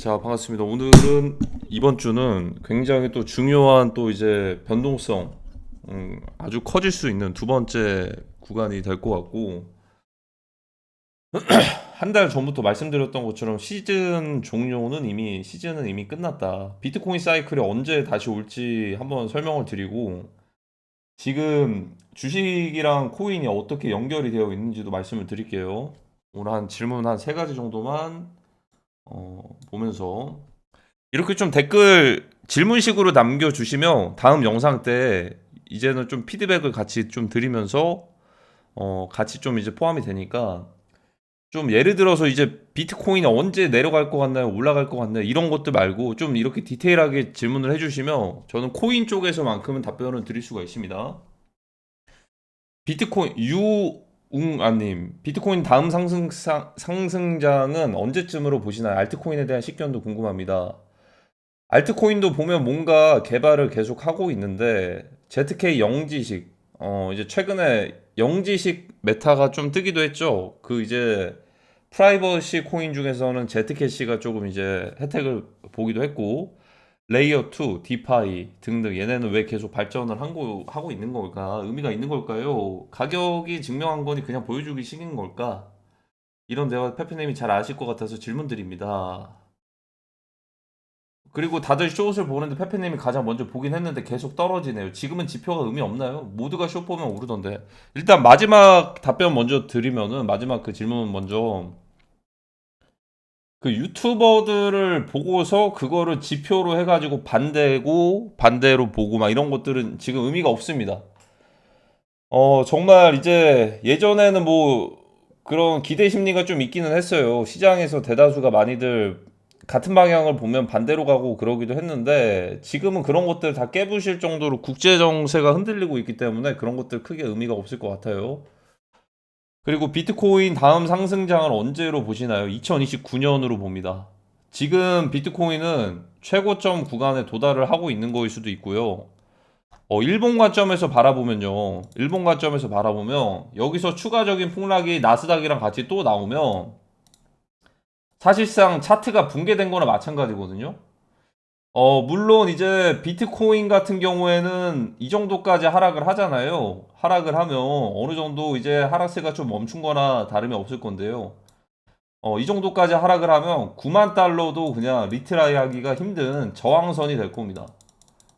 자, 반갑습니다. 오늘은 이번 주는 굉장히 또 중요한 또 이제 변동성 아주 커질 수 있는 두 번째 구간이 될 것 같고, 한 달 전부터 말씀드렸던 것처럼 시즌은 이미 끝났다. 비트코인 사이클이 언제 다시 올지 한번 설명을 드리고, 지금 주식이랑 코인이 어떻게 연결이 되어 있는지도 말씀을 드릴게요. 오늘 한 질문 한 세 가지 정도만 보면서 이렇게 좀 댓글 질문식으로 남겨주시면 다음 영상 때 이제는 좀 피드백을 같이 좀 드리면서 같이 좀 이제 포함이 되니까, 좀 예를 들어서 이제 비트코인이 언제 내려갈 것 같나요? 올라갈 것 같나요? 이런 것들 말고 좀 이렇게 디테일하게 질문을 해주시면 저는 코인 쪽에서만큼은 답변을 드릴 수가 있습니다. 비트코인 유웅아님, 비트코인 다음 상승장은 언제쯤으로 보시나요? 알트코인에 대한 식견도 궁금합니다. 알트코인도 보면 뭔가 개발을 계속 하고 있는데, ZK 영지식 이제 최근에 영지식 메타가 좀 뜨기도 했죠. 그 이제 프라이버시 코인 중에서는 ZKC가 조금 이제 혜택을 보기도 했고, 레이어 2, 디파이 등등 얘네는 왜 계속 발전을 하고 있는 걸까? 의미가 있는 걸까요? 가격이 증명한 거니 그냥 보여주기 식인 걸까? 이런 대화 페페님이 잘 아실 것 같아서 질문 드립니다. 그리고 다들 숏을 보는데 페페님이 가장 먼저 보긴 했는데 계속 떨어지네요. 지금은 지표가 의미 없나요? 모두가 숏 보면 오르던데. 일단 마지막 답변 먼저 드리면은, 마지막 그 질문 먼저, 그 유튜버들을 보고서 그거를 지표로 해가지고 반대로 보고 막 이런 것들은 지금 의미가 없습니다. 정말 이제 예전에는 뭐 그런 기대 심리가 좀 있기는 했어요. 시장에서 대다수가 많이들 같은 방향을 보면 반대로 가고 그러기도 했는데, 지금은 그런 것들 다 깨부실 정도로 국제 정세가 흔들리고 있기 때문에 그런 것들 크게 의미가 없을 것 같아요. 그리고 비트코인 다음 상승장을 언제로 보시나요? 2029년으로 봅니다. 지금 비트코인은 최고점 구간에 도달을 하고 있는 거일 수도 있고요. 일본 관점에서 바라보면요. 일본 관점에서 바라보면 여기서 추가적인 폭락이 나스닥이랑 같이 또 나오면 사실상 차트가 붕괴된 거나 마찬가지거든요. 물론 이제 비트코인 같은 경우에는 이 정도까지 하락을 하잖아요. 하락을 하면 어느 정도 이제 하락세가 좀 멈춘 거나 다름이 없을 건데요. 이 정도까지 하락을 하면 9만 달러도 그냥 리트라이 하기가 힘든 저항선이 될 겁니다.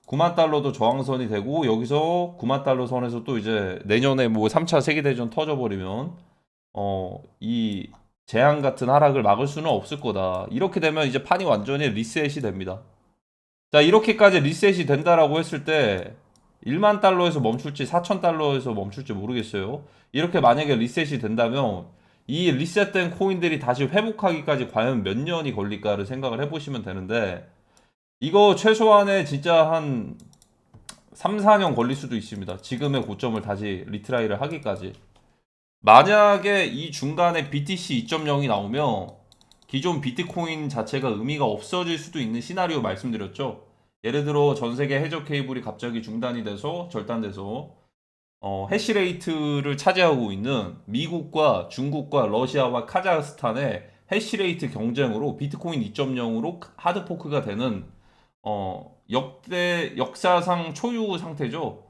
9만 달러도 저항선이 되고, 여기서 9만 달러 선에서 또 이제 내년에 뭐 3차 세계대전 터져버리면 이 재앙 같은 하락을 막을 수는 없을 거다. 이렇게 되면 이제 판이 완전히 리셋이 됩니다. 자, 이렇게까지 리셋이 된다라고 했을 때 1만 달러에서 멈출지 4천 달러에서 멈출지 모르겠어요. 이렇게 만약에 리셋이 된다면 이 리셋된 코인들이 다시 회복하기까지 과연 몇 년이 걸릴까를 생각을 해보시면 되는데, 이거 최소한의 진짜 한 3, 4년 걸릴 수도 있습니다. 지금의 고점을 다시 리트라이를 하기까지. 만약에 이 중간에 BTC 2.0이 나오면 기존 비트코인 자체가 의미가 없어질 수도 있는 시나리오 말씀드렸죠. 예를 들어 전 세계 해저 케이블이 갑자기 중단이 돼서 절단돼서 해시레이트를 차지하고 있는 미국과 중국과 러시아와 카자흐스탄의 해시레이트 경쟁으로 비트코인 2.0으로 하드포크가 되는 역사상 초유 상태죠.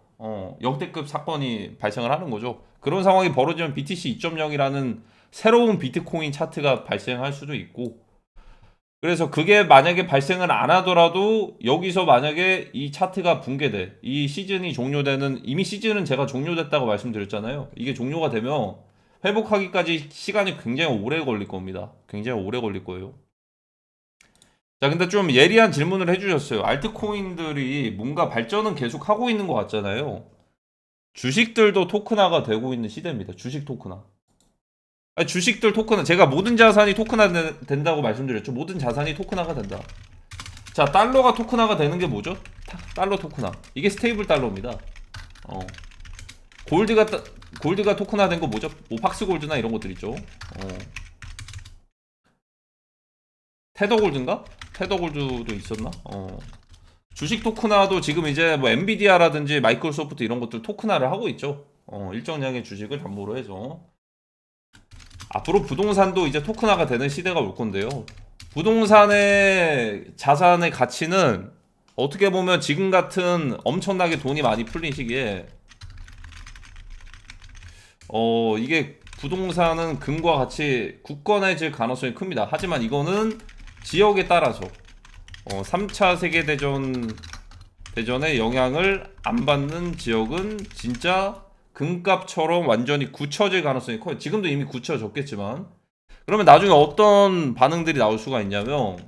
역대급 사건이 발생을 하는 거죠. 그런 상황이 벌어지면 BTC 2.0이라는 새로운 비트코인 차트가 발생할 수도 있고, 그래서 그게 만약에 발생을 안 하더라도 여기서 만약에 이 차트가 붕괴돼, 이 시즌이 종료되는, 이미 시즌은 제가 종료됐다고 말씀드렸잖아요. 이게 종료가 되면 회복하기까지 시간이 굉장히 오래 걸릴 겁니다. 굉장히 오래 걸릴 거예요. 자, 근데 좀 예리한 질문을 해주셨어요. 알트코인들이 뭔가 발전은 계속 하고 있는 것 같잖아요. 주식들도 토큰화가 되고 있는 시대입니다. 주식 토큰화. 아니, 주식들 토큰화. 제가 모든 자산이 토큰화 된다고 말씀드렸죠. 모든 자산이 토큰화가 된다. 자, 달러가 토큰화가 되는 게 뭐죠? 달러 토큰화. 이게 스테이블 달러입니다. 어. 골드가 골드가 토큰화 된 거 뭐죠? 뭐 박스 골드나 이런 것들 있죠. 테더 골드인가? 테더 골드도 있었나? 주식 토큰화도 지금 이제 뭐 엔비디아라든지 마이크로소프트 이런 것들 토큰화를 하고 있죠. 일정량의 주식을 담보로 해서 앞으로 부동산도 이제 토큰화가 되는 시대가 올 건데요. 부동산의 자산의 가치는 어떻게 보면 지금 같은 엄청나게 돈이 많이 풀린 시기에 이게 부동산은 금과 같이 굳건해질 가능성이 큽니다. 하지만 이거는 지역에 따라서 3차 대전의 영향을 안 받는 지역은 진짜 금값처럼 완전히 굳혀질 가능성이 커요. 지금도 이미 굳혀졌겠지만 그러면 나중에 어떤 반응들이 나올 수가 있냐면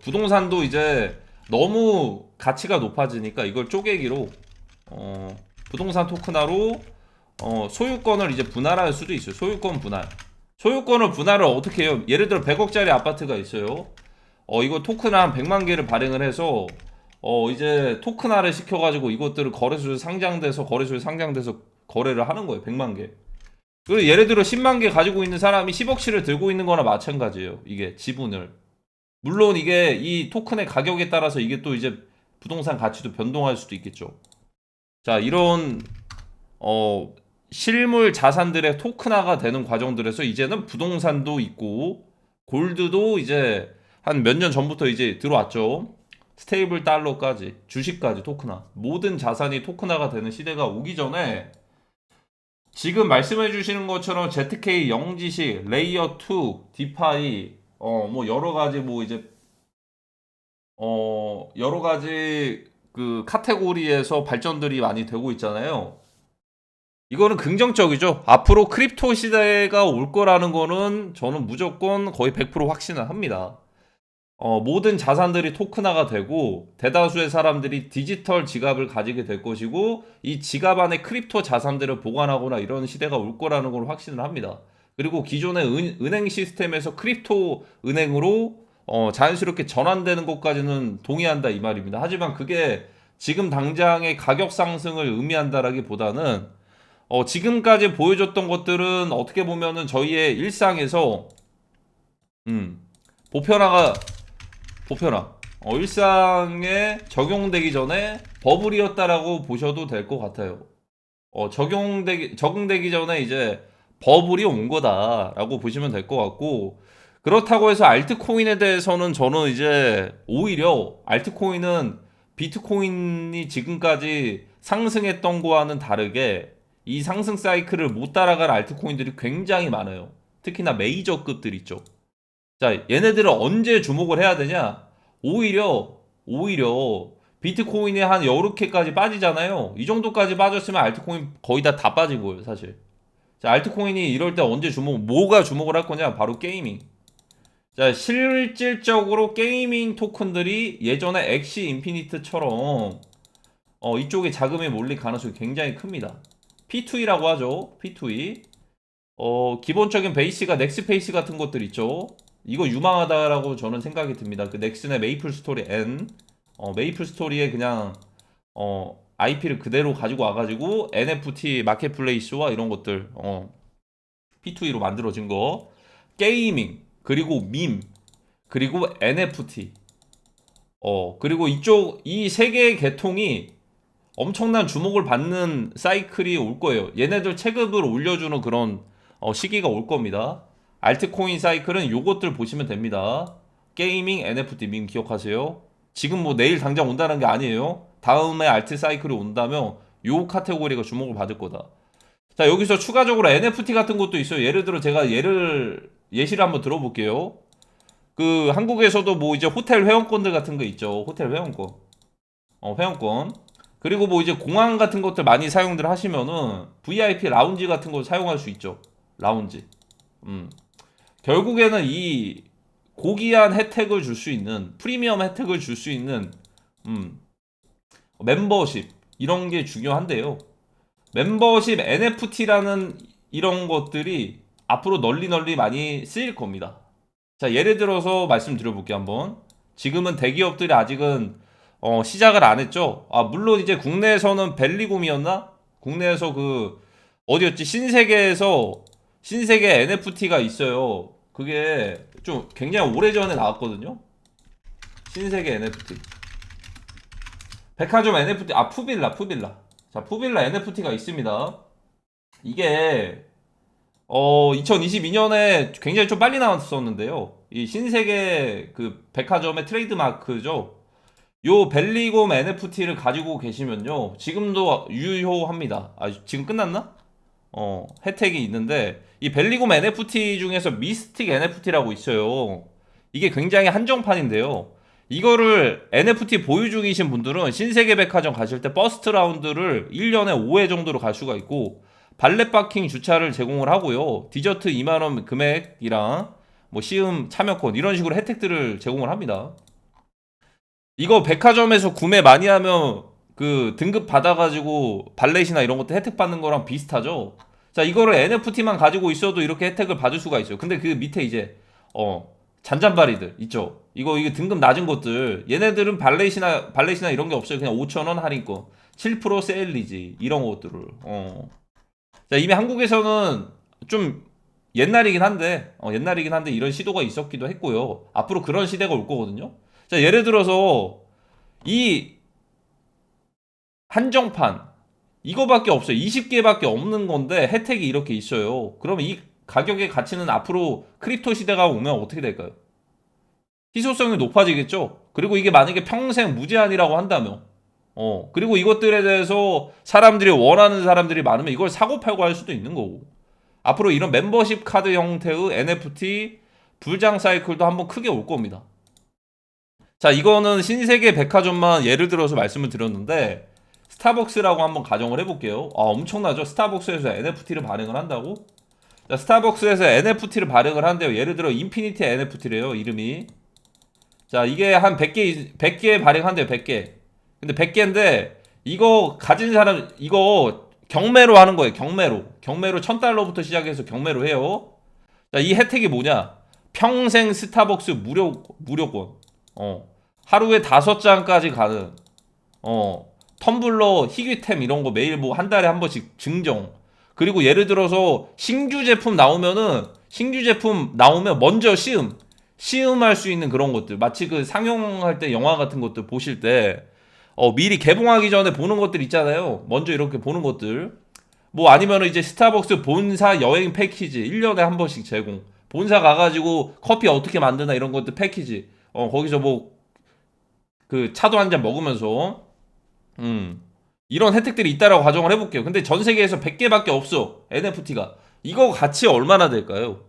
부동산도 이제 너무 가치가 높아지니까 이걸 쪼개기로 부동산 토큰화로 소유권을 이제 분할할 수도 있어요. 소유권 분할. 소유권을 분할을 어떻게 해요? 예를 들어 100억짜리 아파트가 있어요. 이거 토큰 한 100만 개를 발행을 해서 이제 토큰화를 시켜가지고 이것들을 거래소에 상장돼서 거래를 하는 거예요. 100만 개. 그리고 예를 들어 10만 개 가지고 있는 사람이 10억치를 들고 있는 거나 마찬가지예요. 이게 지분을. 물론 이게 이 토큰의 가격에 따라서 이게 또 이제 부동산 가치도 변동할 수도 있겠죠. 자, 이런 실물 자산들의 토큰화가 되는 과정들에서 이제는 부동산도 있고 골드도 이제 한 몇 년 전부터 이제 들어왔죠. 스테이블 달러까지 주식까지 토큰화 모든 자산이 토큰화가 되는 시대가 오기 전에 지금 말씀해 주시는 것처럼 ZK 영지식 레이어 2 디파이 뭐 여러 가지 뭐 이제 여러 가지 그 카테고리에서 발전들이 많이 되고 있잖아요. 이거는 긍정적이죠. 앞으로 크립토 시대가 올 거라는 거는 저는 무조건 거의 100% 확신을 합니다. 모든 자산들이 토큰화가 되고 대다수의 사람들이 디지털 지갑을 가지게 될 것이고 이 지갑 안에 크립토 자산들을 보관하거나 이런 시대가 올 거라는 걸 확신을 합니다. 그리고 기존의 은행 시스템에서 크립토 은행으로 자연스럽게 전환되는 것까지는 동의한다 이 말입니다. 하지만 그게 지금 당장의 가격 상승을 의미한다라기보다는 지금까지 보여줬던 것들은 어떻게 보면은 저희의 일상에서 보편화가 보편화 일상에 적용되기 전에 버블이었다라고 보셔도 될 것 같아요. 적응되기 전에 이제 버블이 온 거다라고 보시면 될 것 같고 그렇다고 해서 알트코인에 대해서는 저는 이제 오히려 알트코인은 비트코인이 지금까지 상승했던 거와는 다르게 이 상승 사이클을 못 따라갈 알트코인들이 굉장히 많아요. 특히나 메이저급들 있죠. 자, 얘네들은 언제 주목을 해야 되냐? 오히려 비트코인이 한 여러 개까지 빠지잖아요. 이 정도까지 빠졌으면 알트코인 거의 다 빠진 거예요, 사실. 자, 알트코인이 이럴 때 언제 뭐가 주목을 할 거냐? 바로 게이밍. 자, 실질적으로 게이밍 토큰들이 예전에 엑시 인피니트처럼 이쪽에 자금이 몰릴 가능성이 굉장히 큽니다. P2E라고 하죠. P2E. 기본적인 베이스가 넥스페이스 같은 것들 있죠. 이거 유망하다라고 저는 생각이 듭니다. 그 넥슨의 메이플 스토리 N, 메이플 스토리에 그냥 IP를 그대로 가지고 와가지고 NFT 마켓플레이스와 이런 것들 P2E로 만들어진 거, 게이밍, 그리고 밈, 그리고 NFT, 그리고 이 세 개의 계통이 엄청난 주목을 받는 사이클이 올 거예요. 얘네들 체급을 올려주는 그런 시기가 올 겁니다. 알트코인 사이클은 요것들 보시면 됩니다. 게이밍, NFT, 밈 기억하세요. 지금 뭐 내일 당장 온다는 게 아니에요. 다음에 알트 사이클이 온다면 요 카테고리가 주목을 받을 거다. 자, 여기서 추가적으로 NFT 같은 것도 있어요. 예를 들어 제가 예시를 한번 들어볼게요. 그 한국에서도 뭐 이제 호텔 회원권들 같은 거 있죠. 호텔 회원권. 회원권. 그리고 뭐 이제 공항 같은 것들 많이 사용들 하시면은 VIP 라운지 같은 거 사용할 수 있죠. 라운지. 결국에는 이 고귀한 혜택을 줄 수 있는 프리미엄 혜택을 줄 수 있는 멤버십 이런 게 중요한데요. 멤버십 NFT라는 이런 것들이 앞으로 널리 많이 쓰일 겁니다. 자, 예를 들어서 말씀드려볼게요 한번. 지금은 대기업들이 아직은 시작을 안 했죠. 물론 이제 국내에서는 벨리곰이었나? 국내에서 그 어디였지? 신세계 NFT가 있어요. 그게 좀 굉장히 오래전에 나왔거든요. 신세계 NFT. 백화점 NFT, 푸빌라. 자, 푸빌라 NFT가 있습니다. 이게 2022년에 굉장히 좀 빨리 나왔었는데요. 이 신세계 그 백화점의 트레이드 마크죠. 요 벨리곰 NFT를 가지고 계시면요. 지금도 유효합니다. 아, 지금 끝났나? 혜택이 있는데 이 벨리곰 NFT 중에서 미스틱 NFT라고 있어요. 이게 굉장히 한정판인데요. 이거를 NFT 보유 중이신 분들은 신세계 백화점 가실 때 버스트 라운드를 1년에 5회 정도로 갈 수가 있고 발렛 파킹 주차를 제공을 하고요. 디저트 2만 원 금액이랑 뭐 시음 참여권 이런 식으로 혜택들을 제공을 합니다. 이거 백화점에서 구매 많이 하면 그 등급 받아가지고 발렛이나 이런 것도 혜택 받는 거랑 비슷하죠. 자, 이거를 NFT만 가지고 있어도 이렇게 혜택을 받을 수가 있어요. 근데 그 밑에 이제 잔잔바리들 있죠. 이거 등급 낮은 것들 얘네들은 발렛이나 이런 게 없어요. 그냥 5,000원 할인권, 7% 세일리지 이런 것들을. 자, 이미 한국에서는 좀 옛날이긴 한데 이런 시도가 있었기도 했고요. 앞으로 그런 시대가 올 거거든요. 자, 예를 들어서 이 한정판 이거밖에 없어요. 20개밖에 없는 건데 혜택이 이렇게 있어요. 그러면 이 가격의 가치는 앞으로 크립토 시대가 오면 어떻게 될까요? 희소성이 높아지겠죠? 그리고 이게 만약에 평생 무제한이라고 한다면 그리고 이것들에 대해서 사람들이 원하는 사람들이 많으면 이걸 사고 팔고 할 수도 있는 거고 앞으로 이런 멤버십 카드 형태의 NFT 불장 사이클도 한번 크게 올 겁니다. 자, 이거는 신세계 백화점만 예를 들어서 말씀을 드렸는데 스타벅스라고 한번 가정을 해볼게요. 엄청나죠? 스타벅스에서 NFT를 발행을 한다고? 자, 스타벅스에서 NFT를 발행을 한대요. 예를 들어 인피니티 NFT래요, 이름이. 자, 이게 한 100개 발행한대요, 100개. 근데 100개인데 이거 가진 사람 이거 경매로 하는 거예요. 경매로 1000달러부터 시작해서 경매로 해요. 자, 이 혜택이 뭐냐? 평생 스타벅스 무료권. 하루에 5잔까지 가는 텀블러 희귀템 이런 거 매일 뭐 한 달에 한 번씩 증정. 그리고 예를 들어서 신규 제품 나오면 먼저 시음할 수 있는 그런 것들. 마치 그 상영할 때 영화 같은 것들 보실 때 미리 개봉하기 전에 보는 것들 있잖아요. 먼저 이렇게 보는 것들. 뭐 아니면 이제 스타벅스 본사 여행 패키지 1년에 한 번씩 제공. 본사 가가지고 커피 어떻게 만드나 이런 것들 패키지. 거기서 뭐 그 차도 한 잔 먹으면서 이런 혜택들이 있다라고 가정을 해볼게요. 근데 전 세계에서 100개밖에 없어. NFT가. 이거 가치 얼마나 될까요?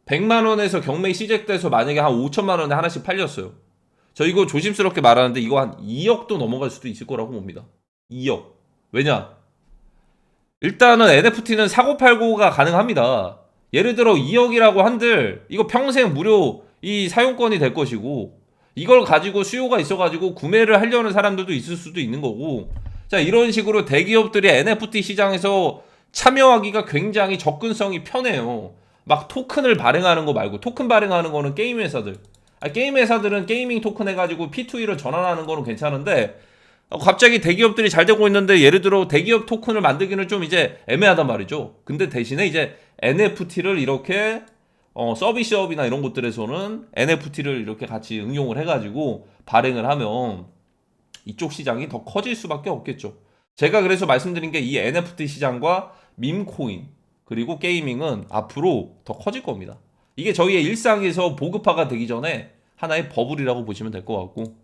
100만 원에서 경매 시작돼서 만약에 한 5천만 원에 하나씩 팔렸어요. 저 이거 조심스럽게 말하는데 이거 한 2억도 넘어갈 수도 있을 거라고 봅니다. 2억. 왜냐? 일단은 NFT는 사고팔고가 가능합니다. 예를 들어 2억이라고 한들 이거 평생 무료 이 사용권이 될 것이고 이걸 가지고 수요가 있어가지고 구매를 하려는 사람들도 있을 수도 있는 거고 자 이런 식으로 대기업들이 NFT 시장에서 참여하기가 굉장히 접근성이 편해요. 막 토큰을 발행하는 거 말고 토큰 발행하는 거는 게임 회사들 게임 회사들은 게이밍 토큰 해가지고 P2E로 전환하는 거는 괜찮은데 갑자기 대기업들이 잘 되고 있는데 예를 들어 대기업 토큰을 만들기는 좀 이제 애매하단 말이죠. 근데 대신에 이제 NFT를 이렇게 서비스업이나 이런 곳들에서는 NFT를 이렇게 같이 응용을 해가지고 발행을 하면 이쪽 시장이 더 커질 수밖에 없겠죠. 제가 그래서 말씀드린 게 이 NFT 시장과 밈코인 그리고 게이밍은 앞으로 더 커질 겁니다. 이게 저희의 일상에서 보급화가 되기 전에 하나의 버블이라고 보시면 될 것 같고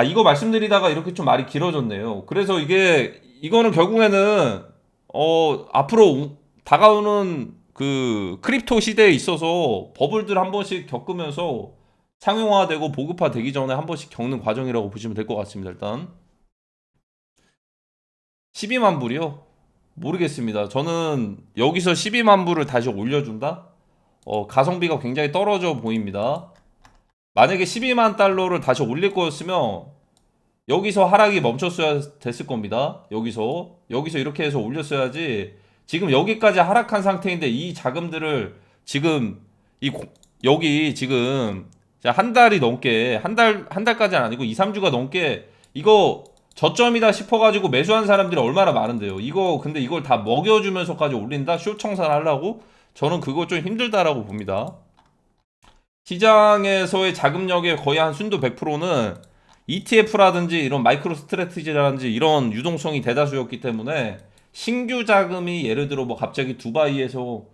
이거 말씀드리다가 이렇게 좀 말이 길어졌네요. 그래서 이거는 결국에는 앞으로 다가오는 그 크립토 시대에 있어서 버블들 한 번씩 겪으면서 상용화되고 보급화 되기 전에 한 번씩 겪는 과정이라고 보시면 될 것 같습니다. 일단 12만 불이요? 모르겠습니다. 저는 여기서 12만 불을 다시 올려준다? 가성비가 굉장히 떨어져 보입니다. 만약에 12만 달러를 다시 올릴 거였으면 여기서 하락이 멈췄어야 됐을 겁니다. 여기서 이렇게 해서 올렸어야지. 지금 여기까지 하락한 상태인데 이 자금들을 지금 여기 지금 한 달이 넘게 한 달까지는 아니고 2, 3주가 넘게 이거 저점이다 싶어가지고 매수한 사람들이 얼마나 많은데요. 근데 이걸 다 먹여주면서까지 올린다? 숏 청산하려고? 저는 그거 좀 힘들다라고 봅니다. 시장에서의 자금력의 거의 한 순도 100%는 ETF라든지 이런 마이크로 스트래티지라든지 이런 유동성이 대다수였기 때문에 신규 자금이 예를 들어 뭐 갑자기 두바이에서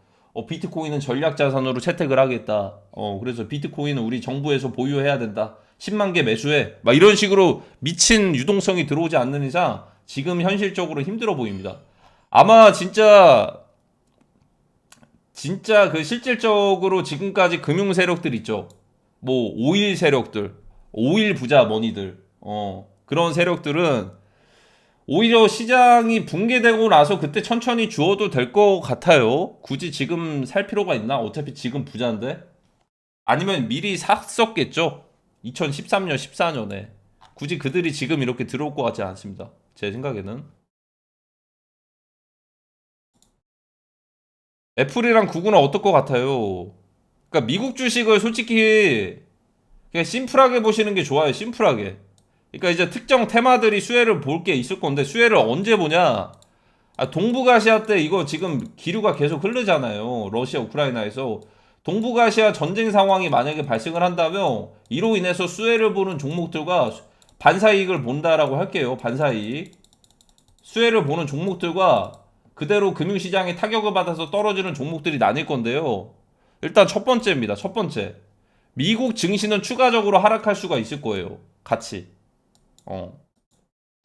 비트코인은 전략 자산으로 채택을 하겠다. 그래서 비트코인은 우리 정부에서 보유해야 된다. 10만 개 매수해. 막 이런 식으로 미친 유동성이 들어오지 않는 이상 지금 현실적으로 힘들어 보입니다. 아마 진짜 그 실질적으로 지금까지 금융 세력들 있죠. 뭐 오일 세력들, 오일 부자 머니들, 그런 세력들은 오히려 시장이 붕괴되고 나서 그때 천천히 주어도 될 것 같아요. 굳이 지금 살 필요가 있나? 어차피 지금 부자인데. 아니면 미리 샀었겠죠. 2013년, 14년에. 굳이 그들이 지금 이렇게 들어올 것 같지 않습니다. 제 생각에는. 애플이랑 구글은 어떨 것 같아요? 그러니까 미국 주식을 솔직히 그냥 심플하게 보시는 게 좋아요. 심플하게. 그러니까 이제 특정 테마들이 수혜를 볼 게 있을 건데 수혜를 언제 보냐? 동북아시아 때 이거 지금 기류가 계속 흐르잖아요. 러시아, 우크라이나에서. 동북아시아 전쟁 상황이 만약에 발생을 한다면 이로 인해서 수혜를 보는 종목들과 반사이익을 본다라고 할게요. 반사이익. 수혜를 보는 종목들과 그대로 금융시장에 타격을 받아서 떨어지는 종목들이 나뉠 건데요. 일단 첫 번째입니다. 첫 번째. 미국 증시는 추가적으로 하락할 수가 있을 거예요. 같이.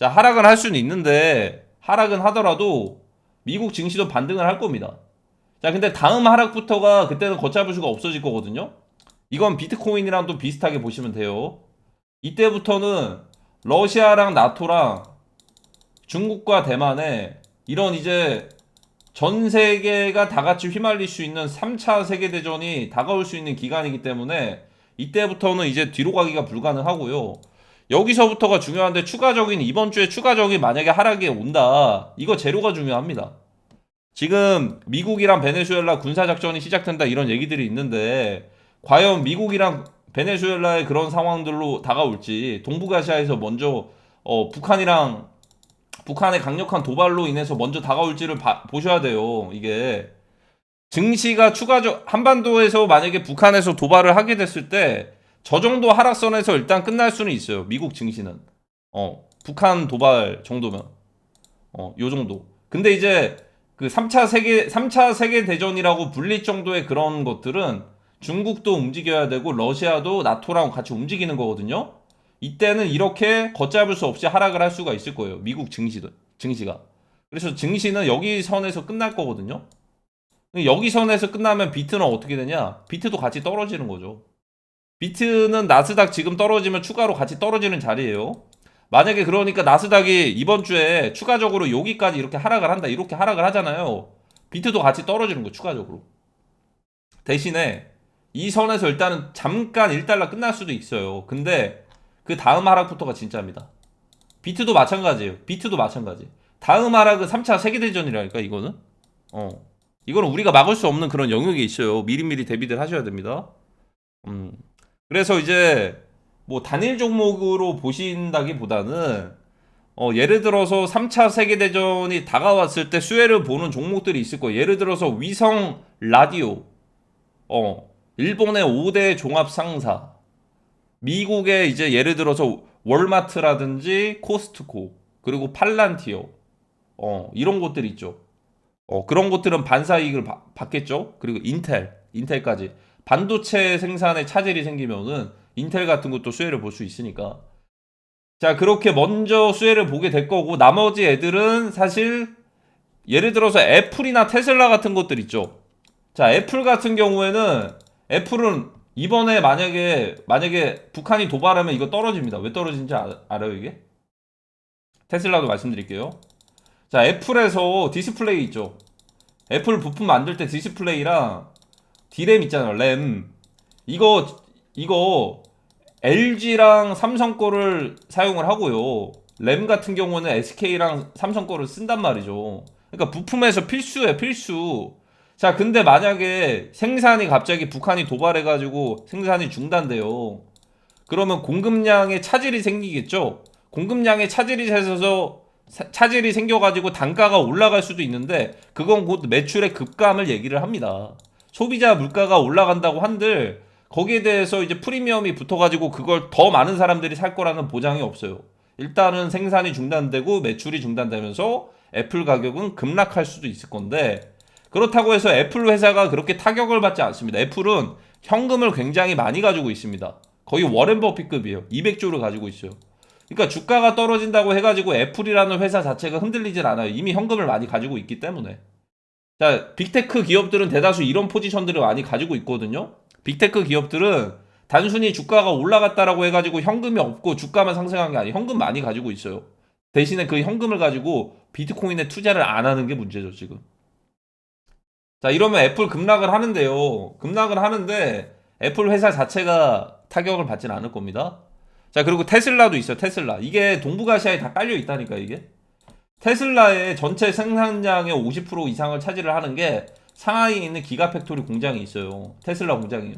자, 하락은 할 수는 있는데 하락은 하더라도 미국 증시도 반등을 할 겁니다. 자, 근데 다음 하락부터가 그때는 걷잡을 수가 없어질 거거든요. 이건 비트코인이랑도 비슷하게 보시면 돼요. 이때부터는 러시아랑 나토랑 중국과 대만에 이런 이제 전 세계가 다 같이 휘말릴 수 있는 3차 세계대전이 다가올 수 있는 기간이기 때문에 이때부터는 이제 뒤로 가기가 불가능하고요. 여기서부터가 중요한데 추가적인 이번 주에 추가적인 만약에 하락이 온다. 이거 재료가 중요합니다. 지금 미국이랑 베네수엘라 군사작전이 시작된다 이런 얘기들이 있는데 과연 미국이랑 베네수엘라의 그런 상황들로 다가올지 동북아시아에서 먼저 북한의 강력한 도발로 인해서 먼저 다가올지를 보셔야 돼요. 이게 증시가 한반도에서 만약에 북한에서 도발을 하게 됐을 때 저 정도 하락선에서 일단 끝날 수는 있어요. 미국 증시는. 북한 도발 정도면. 요 정도. 근데 이제 그 3차 세계 대전이라고 불릴 정도의 그런 것들은 중국도 움직여야 되고 러시아도 나토랑 같이 움직이는 거거든요. 이때는 이렇게 걷잡을 수 없이 하락을 할 수가 있을 거예요. 미국 증시가. 그래서 증시는 여기 선에서 끝날 거거든요. 여기 선에서 끝나면 비트는 어떻게 되냐? 비트도 같이 떨어지는 거죠. 비트는 나스닥 지금 떨어지면 추가로 같이 떨어지는 자리예요. 만약에 그러니까 나스닥이 이번 주에 추가적으로 여기까지 이렇게 하락을 한다. 이렇게 하락을 하잖아요. 비트도 같이 떨어지는 거 추가적으로. 대신에 이 선에서 일단은 잠깐 1달러 끝날 수도 있어요. 근데 그 다음 하락부터가 진짜입니다. 비트도 마찬가지예요. 비트도 마찬가지. 다음 하락은 3차 세계대전이라니까 이거는. 이거는 우리가 막을 수 없는 그런 영역이 있어요. 미리미리 대비들 하셔야 됩니다. 그래서 이제 뭐 단일 종목으로 보신다기보다는 예를 들어서 3차 세계대전이 다가왔을 때 수혜를 보는 종목들이 있을 거예요. 예를 들어서 위성 라디오, 일본의 5대 종합 상사, 미국의 이제 예를 들어서 월마트라든지 코스트코, 그리고 팔란티어, 이런 곳들 있죠. 그런 것들은 반사이익을 받겠죠. 그리고 인텔까지. 반도체 생산에 차질이 생기면은 인텔 같은 것도 수혜를 볼 수 있으니까. 자, 그렇게 먼저 수혜를 보게 될 거고 나머지 애들은 사실 예를 들어서 애플이나 테슬라 같은 것들 있죠. 자, 애플 같은 경우에는 애플은 이번에 만약에 북한이 도발하면 이거 떨어집니다. 왜 떨어진지 알아요, 이게? 테슬라도 말씀드릴게요. 자, 애플에서 디스플레이 있죠. 애플 부품 만들 때 디스플레이랑 D램 있잖아요. 램. 이거 LG랑 삼성 거를 사용을 하고요. 램 같은 경우는 SK랑 삼성 거를 쓴단 말이죠. 그러니까 부품에서 필수예요, 필수. 자, 근데 만약에 생산이 갑자기 북한이 도발해가지고 생산이 중단돼요. 그러면 공급량에 차질이 생기겠죠? 공급량에 차질이 생겨가지고 단가가 올라갈 수도 있는데 그건 곧 매출의 급감을 얘기를 합니다. 소비자 물가가 올라간다고 한들 거기에 대해서 이제 프리미엄이 붙어가지고 그걸 더 많은 사람들이 살 거라는 보장이 없어요. 일단은 생산이 중단되고 매출이 중단되면서 애플 가격은 급락할 수도 있을 건데 그렇다고 해서 애플 회사가 그렇게 타격을 받지 않습니다. 애플은 현금을 굉장히 많이 가지고 있습니다. 거의 워렌 버핏급이에요. 200조를 가지고 있어요. 그러니까 주가가 떨어진다고 해가지고 애플이라는 회사 자체가 흔들리질 않아요. 이미 현금을 많이 가지고 있기 때문에. 자, 빅테크 기업들은 대다수 이런 포지션들을 많이 가지고 있거든요. 빅테크 기업들은 단순히 주가가 올라갔다라고 해가지고 현금이 없고 주가만 상승한 게 아니에요. 현금 많이 가지고 있어요. 대신에 그 현금을 가지고 비트코인에 투자를 안 하는 게 문제죠, 지금. 자, 이러면 애플 급락을 하는데요. 급락을 하는데 애플 회사 자체가 타격을 받진 않을 겁니다. 자, 그리고 테슬라도 있어요, 테슬라. 이게 동북아시아에 다 깔려 있다니까, 이게. 테슬라의 전체 생산량의 50% 이상을 차지를 하는 게 상하이에 있는 기가팩토리 공장이 있어요. 테슬라 공장이에요.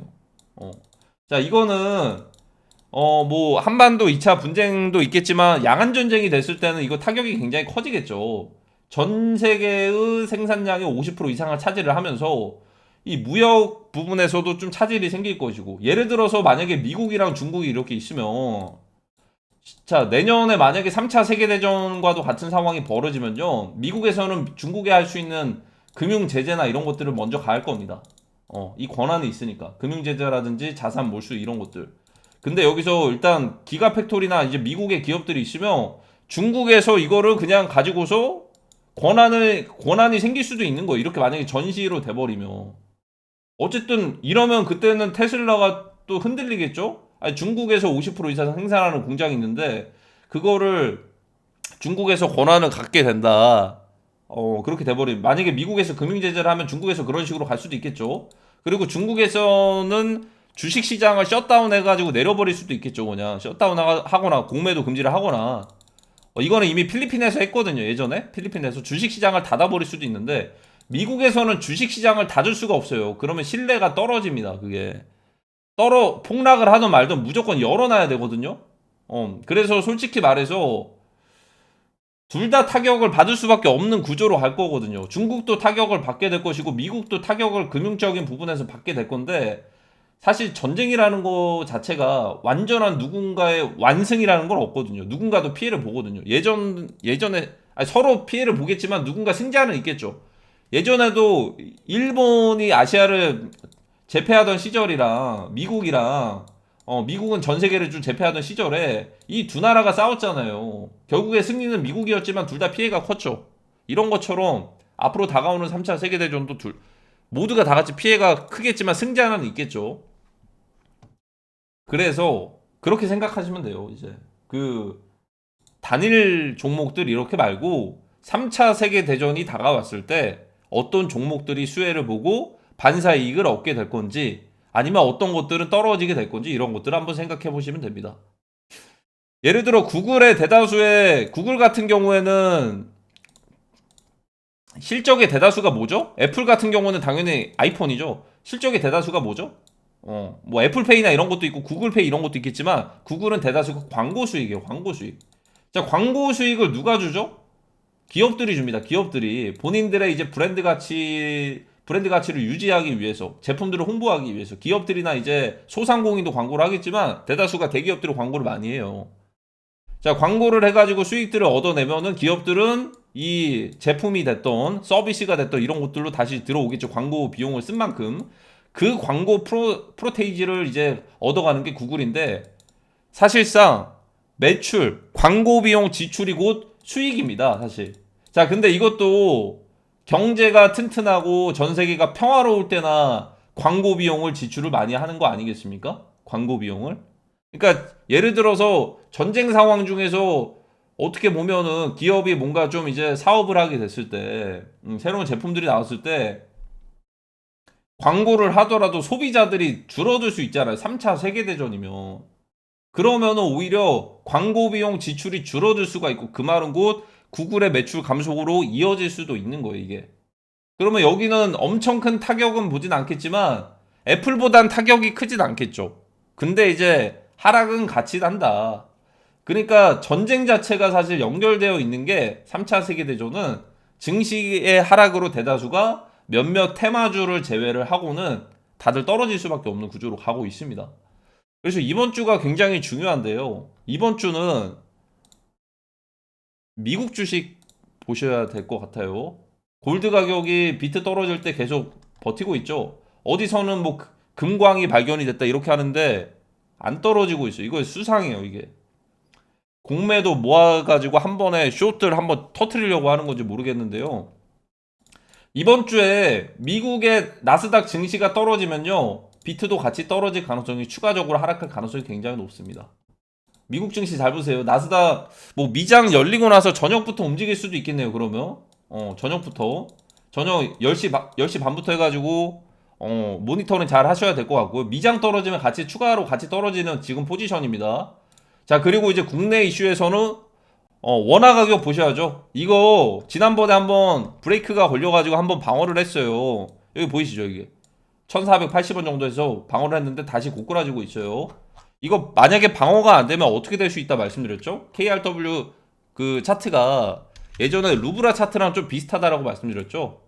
자, 이거는 뭐 한반도 2차 분쟁도 있겠지만 양안 전쟁이 됐을 때는 이거 타격이 굉장히 커지겠죠. 전 세계의 생산량의 50% 이상을 차지를 하면서 이 무역 부분에서도 좀 차질이 생길 것이고, 예를 들어서 만약에 미국이랑 중국이 이렇게 있으면, 자, 내년에 만약에 3차 세계대전과도 같은 상황이 벌어지면요, 미국에서는 중국에 할 수 있는 금융 제재나 이런 것들을 먼저 가할 겁니다. 이 권한이 있으니까. 금융 제재라든지 자산 몰수 이런 것들. 근데 여기서 일단 기가팩토리나 이제 미국의 기업들이 있으면 중국에서 이거를 그냥 가지고서 권한이 생길 수도 있는 거예요. 이렇게 만약에 전시로 돼버리면. 어쨌든 이러면 그때는 테슬라가 또 흔들리겠죠? 아니, 중국에서 50% 이상 생산하는 공장이 있는데 그거를 중국에서 권한을 갖게 된다. 그렇게 돼버리면 만약에 미국에서 금융 제재를 하면 중국에서 그런 식으로 갈 수도 있겠죠. 그리고 중국에서는 주식 시장을 셧다운 해가지고 내려버릴 수도 있겠죠. 그냥 셧다운 하거나 공매도 금지를 하거나. 이거는 이미 필리핀에서 했거든요. 예전에 필리핀에서 주식 시장을 닫아버릴 수도 있는데 미국에서는 주식 시장을 닫을 수가 없어요. 그러면 신뢰가 떨어집니다. 그게 폭락을 하든 말든 무조건 열어놔야 되거든요. 그래서 솔직히 말해서 둘 다 타격을 받을 수밖에 없는 구조로 갈 거거든요. 중국도 타격을 받게 될 것이고 미국도 타격을 금융적인 부분에서 받게 될 건데, 사실 전쟁이라는 거 자체가 완전한 누군가의 완승이라는 건 없거든요. 누군가도 피해를 보거든요. 예전에 아니, 서로 피해를 보겠지만 누군가 승자는 있겠죠. 예전에도 일본이 아시아를 제패하던 시절이랑 미국이랑 미국은 전 세계를 좀 제패하던 시절에 이 두 나라가 싸웠잖아요. 결국에 승리는 미국이었지만 둘 다 피해가 컸죠. 이런 것처럼 앞으로 다가오는 3차 세계대전도 모두가 다 같이 피해가 크겠지만 승자는 있겠죠. 그래서 그렇게 생각하시면 돼요. 이제 그 단일 종목들 이렇게 말고 3차 세계대전이 다가왔을 때 어떤 종목들이 수혜를 보고 반사 이익을 얻게 될 건지, 아니면 어떤 것들은 떨어지게 될 건지, 이런 것들을 한번 생각해 보시면 됩니다. 예를 들어 구글 같은 경우에는 실적의 대다수가 뭐죠? 애플 같은 경우는 당연히 아이폰이죠. 실적의 대다수가 뭐죠? 뭐 애플페이나 이런 것도 있고 구글페이 이런 것도 있겠지만 구글은 대다수가 광고 수익이에요. 광고 수익. 자, 광고 수익을 누가 주죠? 기업들이 줍니다. 기업들이 본인들의 이제 브랜드 가치를 유지하기 위해서, 제품들을 홍보하기 위해서 기업들이나 이제 소상공인도 광고를 하겠지만 대다수가 대기업들이 광고를 많이 해요. 자, 광고를 해가지고 수익들을 얻어내면은 기업들은 이 제품이 됐던 서비스가 됐던 이런 것들로 다시 들어오겠죠. 광고 비용을 쓴 만큼 그 광고 프로테이지를 이제 얻어가는 게 구글인데, 사실상 매출, 광고 비용 지출이 곧 수익입니다, 사실. 자, 근데 이것도 경제가 튼튼하고 전 세계가 평화로울 때나 광고 비용을 지출을 많이 하는 거 아니겠습니까? 광고 비용을. 그러니까 예를 들어서 전쟁 상황 중에서 어떻게 보면은 기업이 뭔가 좀 이제 사업을 하게 됐을 때, 새로운 제품들이 나왔을 때 광고를 하더라도 소비자들이 줄어들 수 있잖아요. 3차 세계대전이면. 그러면은 오히려 광고 비용 지출이 줄어들 수가 있고, 그 말은 곧 구글의 매출 감소로 이어질 수도 있는 거예요, 이게. 그러면 여기는 엄청 큰 타격은 보진 않겠지만 애플보단 타격이 크진 않겠죠. 근데 이제 하락은 같이 난다. 그러니까 전쟁 자체가 사실 연결되어 있는 게 3차 세계대전은 증시의 하락으로 대다수가 몇몇 테마주를 제외를 하고는 다들 떨어질 수밖에 없는 구조로 가고 있습니다. 그래서 이번 주가 굉장히 중요한데요. 이번 주는 미국 주식 보셔야 될 것 같아요. 골드 가격이 비트 떨어질 때 계속 버티고 있죠. 어디서는 뭐 금광이 발견이 됐다 이렇게 하는데 안 떨어지고 있어요. 이거 수상해요, 이게. 공매도 모아가지고 한 번에 숏들 한번 터트리려고 하는 건지 모르겠는데요. 이번 주에 미국의 나스닥 증시가 떨어지면요, 비트도 같이 떨어질 가능성이, 추가적으로 하락할 가능성이 굉장히 높습니다. 미국 증시 잘 보세요. 나스닥 뭐 미장 열리고 나서 저녁부터 움직일 수도 있겠네요. 그러면 저녁부터, 저녁 10시 반부터 해가지고 모니터링 잘 하셔야 될 것 같고요. 미장 떨어지면 같이 추가로 같이 떨어지는 지금 포지션입니다. 자, 그리고 이제 국내 이슈에서는 원화 가격 보셔야죠. 이거 지난번에 한번 브레이크가 걸려가지고 한번 방어를 했어요. 여기 보이시죠, 이게 1480원 정도에서 방어를 했는데 다시 고꾸라지고 있어요. 이거 만약에 방어가 안 되면 어떻게 될 수 있다 말씀드렸죠? KRW 그 차트가 예전에 루브라 차트랑 좀 비슷하다라고 말씀드렸죠?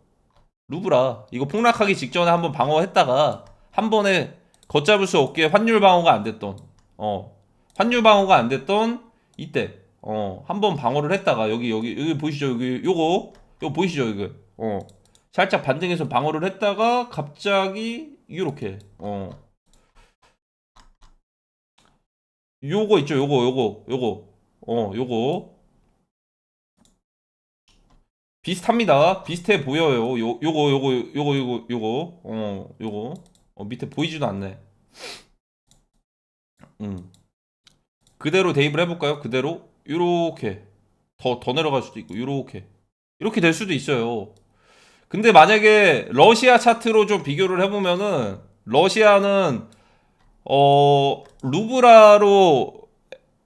루브라 이거 폭락하기 직전에 한번 방어했다가 한 번에 걷잡을 수 없게 환율 방어가 안 됐던, 환율 방어가 안 됐던 이때 한 번 방어를 했다가 여기 보이시죠? 여기 요거 보이시죠? 이거 살짝 반등해서 방어를 했다가 갑자기 이렇게 요거 있죠? 요거 비슷합니다. 비슷해 보여요. 요거 밑에 보이지도 않네. 그대로 대입을 해볼까요? 그대로 요렇게 더 내려갈 수도 있고, 이렇게 될 수도 있어요. 근데 만약에 러시아 차트로 좀 비교를 해보면은, 러시아는 루브라로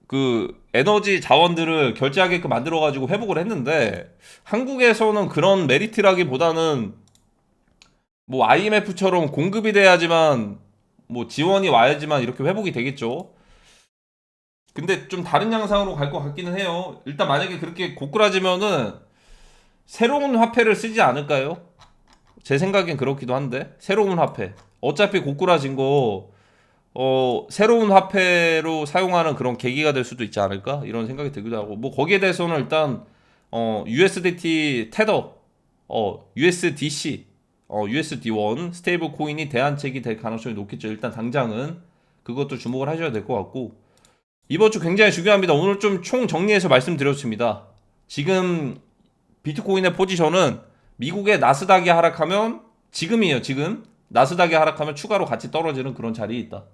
그 에너지 자원들을 결제하게끔 만들어가지고 회복을 했는데, 한국에서는 그런 메리트라기보다는 뭐 IMF처럼 공급이 돼야지만, 뭐 지원이 와야지만 이렇게 회복이 되겠죠. 근데 좀 다른 양상으로 갈 것 같기는 해요. 일단 만약에 그렇게 고꾸라지면은 새로운 화폐를 쓰지 않을까요? 제 생각엔 그렇기도 한데, 새로운 화폐. 어차피 고꾸라진 거 새로운 화폐로 사용하는 그런 계기가 될 수도 있지 않을까? 이런 생각이 들기도 하고, 뭐 거기에 대해서는 일단 USDT 테더, USDC, USD1 스테이블 코인이 대안책이 될 가능성이 높겠죠. 일단 당장은 그것도 주목을 하셔야 될 것 같고, 이번 주 굉장히 중요합니다. 오늘 좀 총 정리해서 말씀드렸습니다. 지금 비트코인의 포지션은 미국의 나스닥이 하락하면, 지금이에요, 지금. 나스닥이 하락하면 추가로 같이 떨어지는 그런 자리에 있다.